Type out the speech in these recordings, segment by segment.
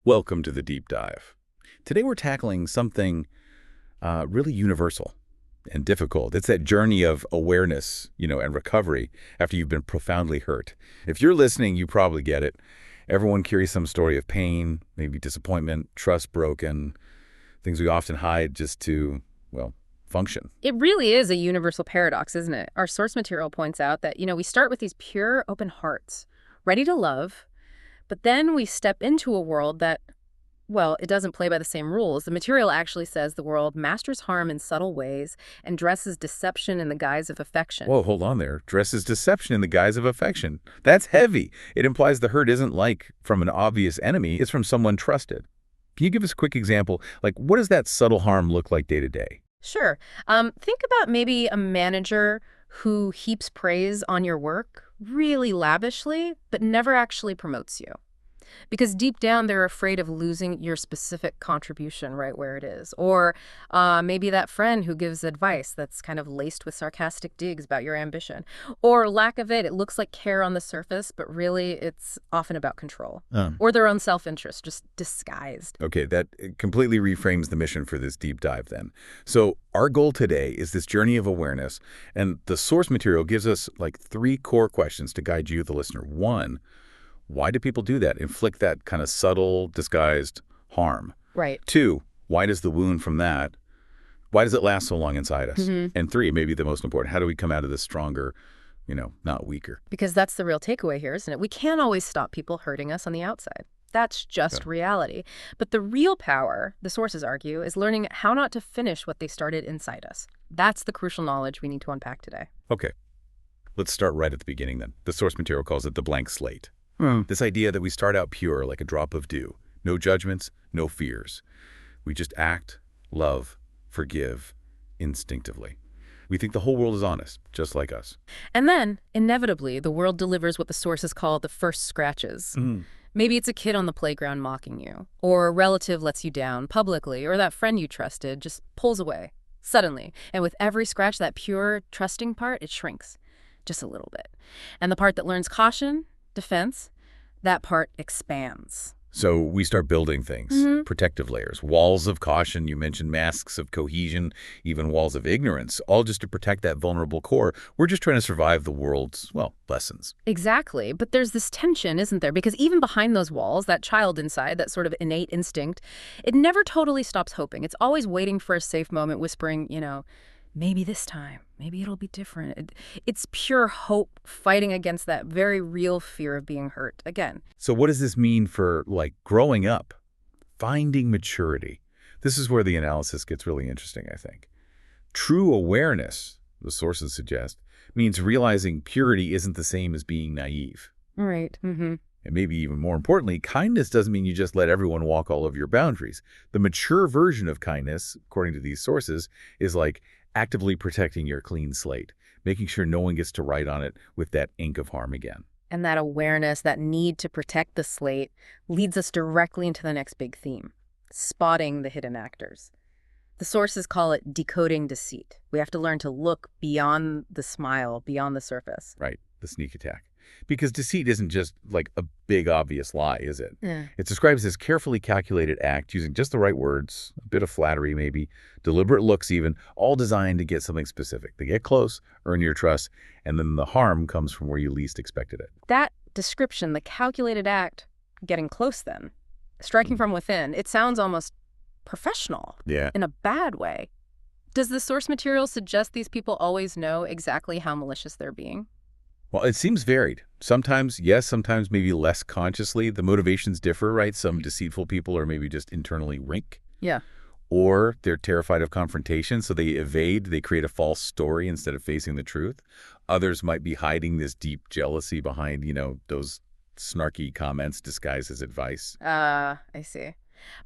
Welcome to the deep dive. Today we're tackling something really universal and difficult. It's that journey of awareness, and recovery after you've been profoundly hurt. If you're listening, you probably get it. Everyone carries some story of pain, maybe disappointment, trust broken, things we often hide just to, function. It really is a universal paradox, isn't it? Our source material points out that, we start with these pure, open hearts, ready to love, but then we step into a world that, it doesn't play by the same rules. The material actually says the world masters harm in subtle ways and dresses deception in the guise of affection. Whoa, hold on there. Dresses deception in the guise of affection. That's heavy. It implies the hurt isn't from an obvious enemy. It's from someone trusted. Can you give us a quick example? What does that subtle harm look like day to day? Sure. Think about maybe a manager who heaps praise on your work really lavishly, but never actually promotes you. Because deep down, they're afraid of losing your specific contribution right where it is. Or maybe that friend who gives advice that's kind of laced with sarcastic digs about your ambition. Or lack of it looks like care on the surface, but really it's often about control. Or their own self-interest, just disguised. Okay, that completely reframes the mission for this deep dive then. So our goal today is this journey of awareness, and the source material gives us three core questions to guide you, the listener. One, why do people do that? Inflict that kind of subtle, disguised harm. Right. Two, why does the wound from that, why does it last so long inside us? And three, maybe the most important, how do we come out of this stronger, not weaker? Because that's the real takeaway here, isn't it? We can't always stop people hurting us on the outside. That's just reality. But the real power, the sources argue, is learning how not to finish what they started inside us. That's the crucial knowledge we need to unpack today. Okay. Let's start right at the beginning then. The source material calls it the blank slate. This idea that we start out pure like a drop of dew. No judgments, no fears. We just act, love, forgive instinctively. We think the whole world is honest, just like us. And then, inevitably, the world delivers what the sources call the first scratches. Maybe it's a kid on the playground mocking you, or a relative lets you down publicly, or that friend you trusted just pulls away, suddenly. And with every scratch, that pure, trusting part, it shrinks just a little bit. And the part that learns caution, defense, that part expands. So we start building things, protective layers, walls of caution, you mentioned masks of cohesion, even walls of ignorance, all just to protect that vulnerable core. We're just trying to survive the world's, lessons. Exactly. But there's this tension, isn't there? Because even behind those walls, that child inside, that sort of innate instinct, it never totally stops hoping. It's always waiting for a safe moment, whispering, maybe this time, maybe it'll be different. It's pure hope fighting against that very real fear of being hurt again. So what does this mean for, growing up, finding maturity? This is where the analysis gets really interesting, I think. True awareness, the sources suggest, means realizing purity isn't the same as being naive. Right. And maybe even more importantly, kindness doesn't mean you just let everyone walk all over your boundaries. The mature version of kindness, according to these sources, is actively protecting your clean slate, making sure no one gets to write on it with that ink of harm again. And that awareness, that need to protect the slate, leads us directly into the next big theme, spotting the hidden actors. The sources call it decoding deceit. We have to learn to look beyond the smile, beyond the surface. Right, the sneak attack. Because deceit isn't just a big obvious lie, is it? Yeah. It's described as this carefully calculated act using just the right words, a bit of flattery maybe, deliberate looks even, all designed to get something specific. They get close, earn your trust, and then the harm comes from where you least expected it. That description, the calculated act, getting close then, striking from within, it sounds almost professional. Yeah. In a bad way. Does the source material suggest these people always know exactly how malicious they're being? Well, it seems varied. Sometimes, yes, sometimes maybe less consciously. The motivations differ, right? Some deceitful people are maybe just internally rank. Yeah. Or they're terrified of confrontation, so they evade, they create a false story instead of facing the truth. Others might be hiding this deep jealousy behind, those snarky comments disguised as advice. I see.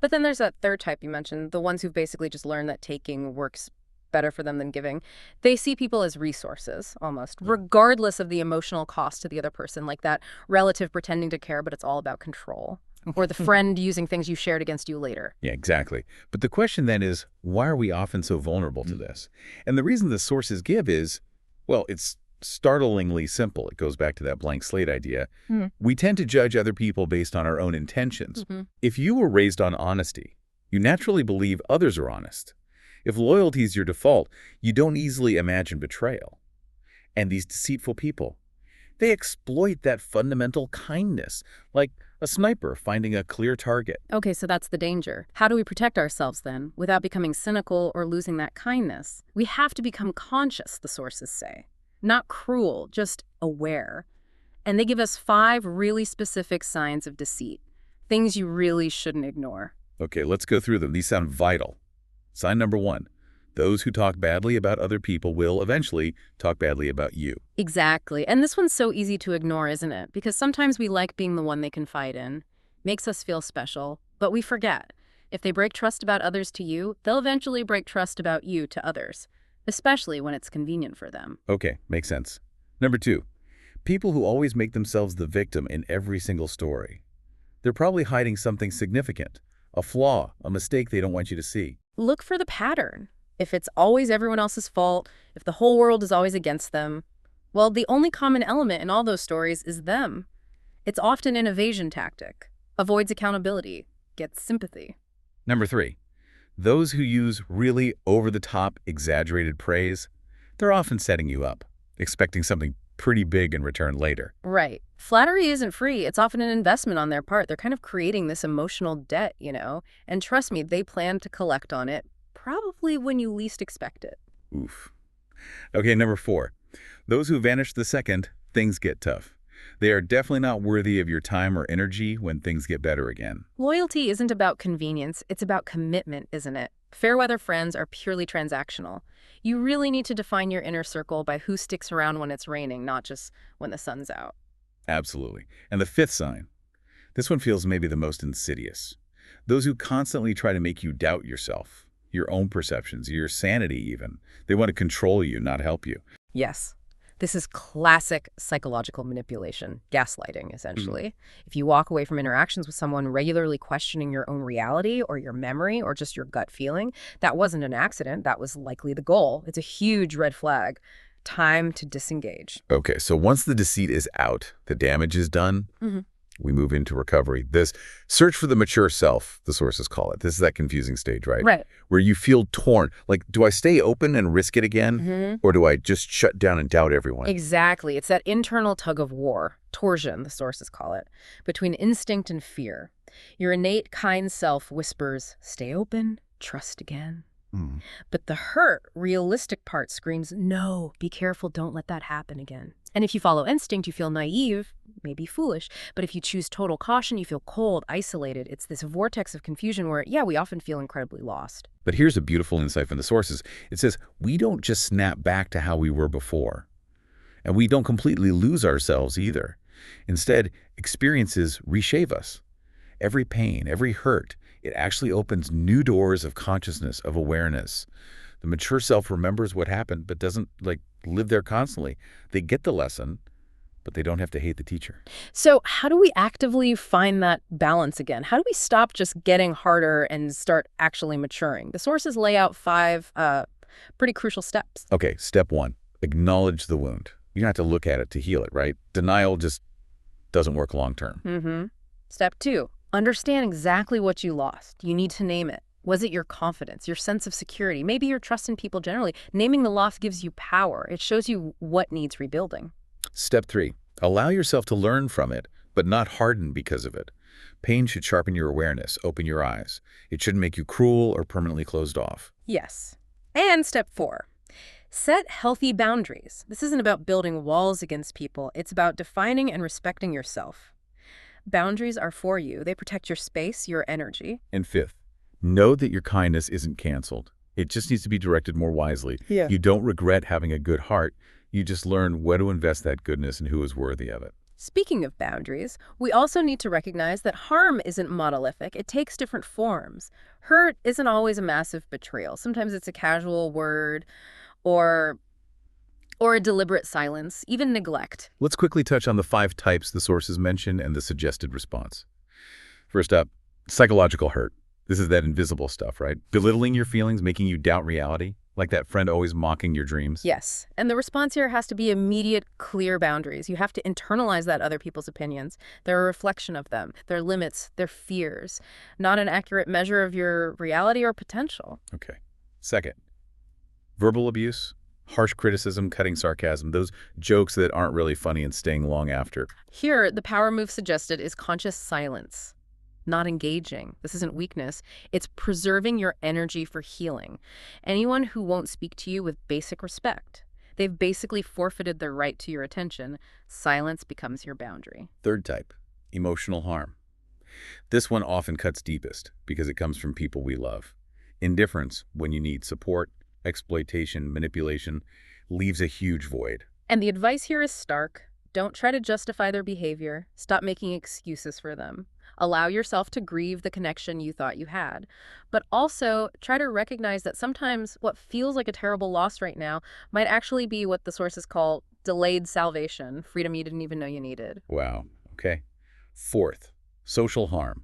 But then there's that third type you mentioned, the ones who've basically just learned that taking works better for them than giving. They see people as resources, almost, regardless of the emotional cost to the other person, like that relative pretending to care, but it's all about control. Or the friend using things you shared against you later. Yeah, exactly. But the question then is, why are we often so vulnerable to this? And the reason the sources give is, it's startlingly simple. It goes back to that blank slate idea. Hmm. We tend to judge other people based on our own intentions. Mhm. If you were raised on honesty, you naturally believe others are honest. If loyalty is your default, you don't easily imagine betrayal. And these deceitful people, they exploit that fundamental kindness, like a sniper finding a clear target. Okay, so that's the danger. How do we protect ourselves then, without becoming cynical or losing that kindness? We have to become conscious, the sources say. Not cruel, just aware. And they give us 5 really specific signs of deceit. Things you really shouldn't ignore. Okay, let's go through them. These sound vital. Sign number 1. Those who talk badly about other people will eventually talk badly about you. Exactly. And this one's so easy to ignore, isn't it? Because sometimes we like being the one they confide in. Makes us feel special. But we forget. If they break trust about others to you, they'll eventually break trust about you to others. Especially when it's convenient for them. Okay, makes sense. Number 2. People who always make themselves the victim in every single story. They're probably hiding something significant, a flaw, a mistake they don't want you to see. Look for the pattern. If it's always everyone else's fault, if the whole world is always against them, well, the only common element in all those stories is them. It's often an evasion tactic, avoids accountability, gets sympathy. Number 3. Those who use really over-the-top, exaggerated praise, they're often setting you up, expecting something pretty big in return later. Right. Flattery isn't free. It's often an investment on their part. They're kind of creating this emotional debt, And trust me, they plan to collect on it, probably when you least expect it. Oof. Okay, number 4. Those who vanish the second things get tough. They are definitely not worthy of your time or energy when things get better again. Loyalty isn't about convenience. It's about commitment, isn't it? Fair-weather friends are purely transactional. You really need to define your inner circle by who sticks around when it's raining, not just when the sun's out. Absolutely. And the 5th sign. This one feels maybe the most insidious. Those who constantly try to make you doubt yourself, your own perceptions, your sanity even. They want to control you, not help you. Yes. This is classic psychological manipulation, gaslighting, essentially. If you walk away from interactions with someone regularly questioning your own reality or your memory or just your gut feeling, that wasn't an accident. That was likely the goal. It's a huge red flag. Time to disengage. Okay, so once the deceit is out, the damage is done, we move into recovery. This search for the mature self, the sources call it. This is that confusing stage, right? Right. Where you feel torn. Like, do I stay open and risk it again? Or do I just shut down and doubt everyone? Exactly. It's that internal tug of war, torsion, the sources call it, between instinct and fear. Your innate kind self whispers, stay open, trust again. But the hurt, realistic part screams, no, be careful, don't let that happen again. And if you follow instinct, you feel naive, maybe foolish. But if you choose total caution, you feel cold, isolated. It's this vortex of confusion where, we often feel incredibly lost. But here's a beautiful insight from the sources. It says, we don't just snap back to how we were before. And we don't completely lose ourselves either. Instead, experiences reshape us. Every pain, every hurt, it actually opens new doors of consciousness, of awareness. The mature self remembers what happened, but doesn't, live there constantly. They get the lesson, but they don't have to hate the teacher. So how do we actively find that balance again? How do we stop just getting harder and start actually maturing? The sources lay out 5 pretty crucial steps. Okay, step 1, acknowledge the wound. You don't have to look at it to heal it, right? Denial just doesn't work long term. Step 2, understand exactly what you lost. You need to name it. Was it your confidence, your sense of security, maybe your trust in people generally? Naming the loss gives you power. It shows you what needs rebuilding. Step 3, allow yourself to learn from it, but not harden because of it. Pain should sharpen your awareness, open your eyes. It shouldn't make you cruel or permanently closed off. Yes. And step 4, set healthy boundaries. This isn't about building walls against people. It's about defining and respecting yourself. Boundaries are for you. They protect your space, your energy. And 5th, know that your kindness isn't canceled. It just needs to be directed more wisely. Yeah. You don't regret having a good heart. You just learn where to invest that goodness and who is worthy of it. Speaking of boundaries, we also need to recognize that harm isn't monolithic. It takes different forms. Hurt isn't always a massive betrayal. Sometimes it's a casual word or a deliberate silence, even neglect. Let's quickly touch on the 5 types the sources mention and the suggested response. First up, psychological hurt. This is that invisible stuff, right? Belittling your feelings, making you doubt reality. Like that friend always mocking your dreams? Yes. And the response here has to be immediate, clear boundaries. You have to internalize that other people's opinions. They're a reflection of them, their limits, their fears, not an accurate measure of your reality or potential. Okay. Second, verbal abuse, harsh criticism, cutting sarcasm, those jokes that aren't really funny and staying long after. Here, the power move suggested is conscious silence, not engaging. This isn't weakness. It's preserving your energy for healing. Anyone who won't speak to you with basic respect, they've basically forfeited their right to your attention. Silence becomes your boundary. Third type, emotional harm. This one often cuts deepest because it comes from people we love. Indifference when you need support, exploitation, manipulation, leaves a huge void. And the advice here is stark. Don't try to justify their behavior. Stop making excuses for them. Allow yourself to grieve the connection you thought you had. But also try to recognize that sometimes what feels like a terrible loss right now might actually be what the sources call delayed salvation, freedom you didn't even know you needed. Wow. Okay. Fourth, social harm.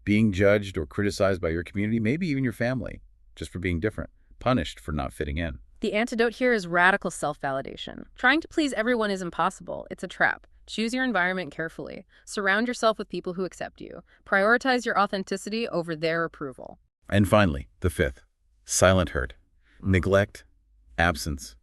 Being judged or criticized by your community, maybe even your family, just for being different. Punished for not fitting in. The antidote here is radical self-validation. Trying to please everyone is impossible. It's a trap. Choose your environment carefully. Surround yourself with people who accept you. Prioritize your authenticity over their approval. And finally, the fifth, silent hurt. Neglect, absence,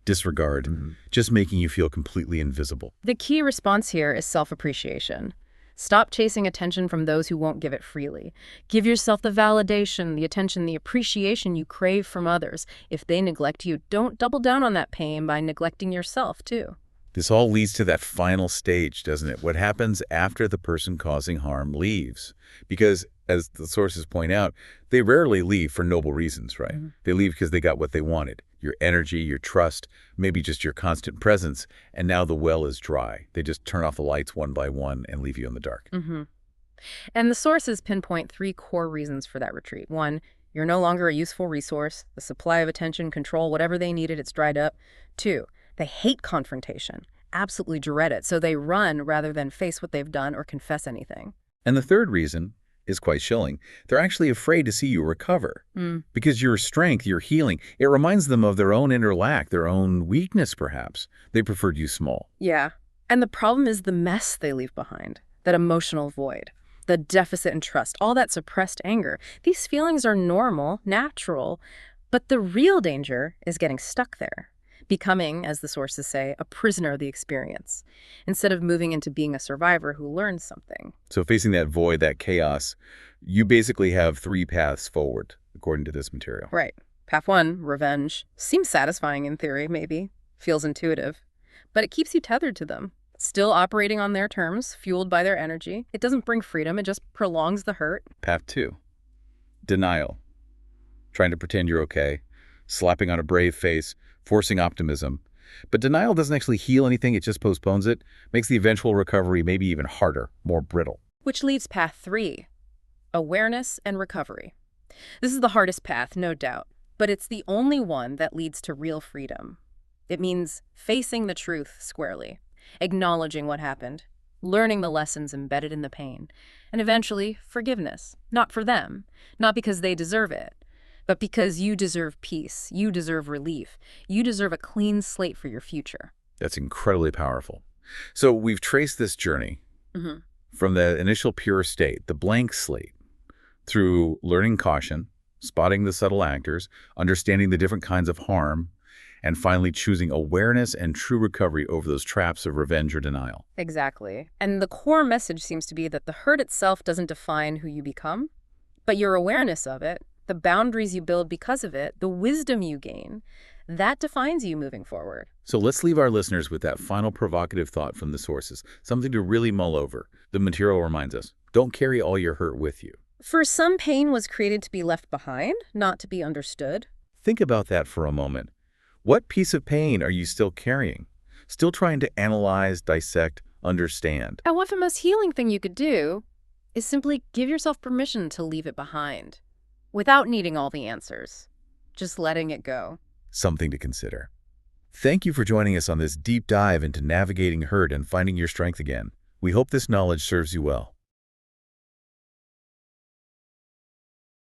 disregard, just making you feel completely invisible. The key response here is self-appreciation. Stop chasing attention from those who won't give it freely. Give yourself the validation, the attention, the appreciation you crave from others. If they neglect you, don't double down on that pain by neglecting yourself, too. This all leads to that final stage, doesn't it? What happens after the person causing harm leaves? Because, as the sources point out, they rarely leave for noble reasons, right? They leave because they got what they wanted. Your energy, your trust, maybe just your constant presence, and now the well is dry. They just turn off the lights one by one and leave you in the dark. And the sources pinpoint 3 core reasons for that retreat. 1, you're no longer a useful resource. The supply of attention, control, whatever they needed, it's dried up. 2, they hate confrontation, absolutely dread it, so they run rather than face what they've done or confess anything. And the third reason is quite chilling. They're actually afraid to see you recover. Because your strength, your healing, it reminds them of their own inner lack, their own weakness, perhaps. They preferred you small. Yeah. And the problem is the mess they leave behind, that emotional void, the deficit in trust, all that suppressed anger. These feelings are normal, natural, but the real danger is getting stuck there. Becoming, as the sources say, a prisoner of the experience, instead of moving into being a survivor who learns something. So facing that void, that chaos, you basically have 3 paths forward, according to this material. Right. Path 1, revenge. Seems satisfying in theory, maybe. Feels intuitive. But it keeps you tethered to them. Still operating on their terms, fueled by their energy. It doesn't bring freedom, it just prolongs the hurt. Path 2, denial. Trying to pretend you're okay, slapping on a brave face, forcing optimism. But denial doesn't actually heal anything, it just postpones it, makes the eventual recovery maybe even harder, more brittle. Which leaves path 3, awareness and recovery. This is the hardest path, no doubt, but it's the only one that leads to real freedom. It means facing the truth squarely, acknowledging what happened, learning the lessons embedded in the pain, and eventually forgiveness, not for them, not because they deserve it, but because you deserve peace, you deserve relief, you deserve a clean slate for your future. That's incredibly powerful. So we've traced this journey from the initial pure state, the blank slate, through learning caution, spotting the subtle actors, understanding the different kinds of harm, and finally choosing awareness and true recovery over those traps of revenge or denial. Exactly. And the core message seems to be that the hurt itself doesn't define who you become, but your awareness of it, the boundaries you build because of it, the wisdom you gain, that defines you moving forward. So let's leave our listeners with that final provocative thought from the sources, something to really mull over. The material reminds us, don't carry all your hurt with you. For some, pain was created to be left behind, not to be understood. Think about that for a moment. What piece of pain are you still carrying? Still trying to analyze, dissect, understand? And what the most healing thing you could do is simply give yourself permission to leave it behind, without needing all the answers, just letting it go. Something to consider. Thank you for joining us on this deep dive into navigating hurt and finding your strength again. We hope this knowledge serves you well.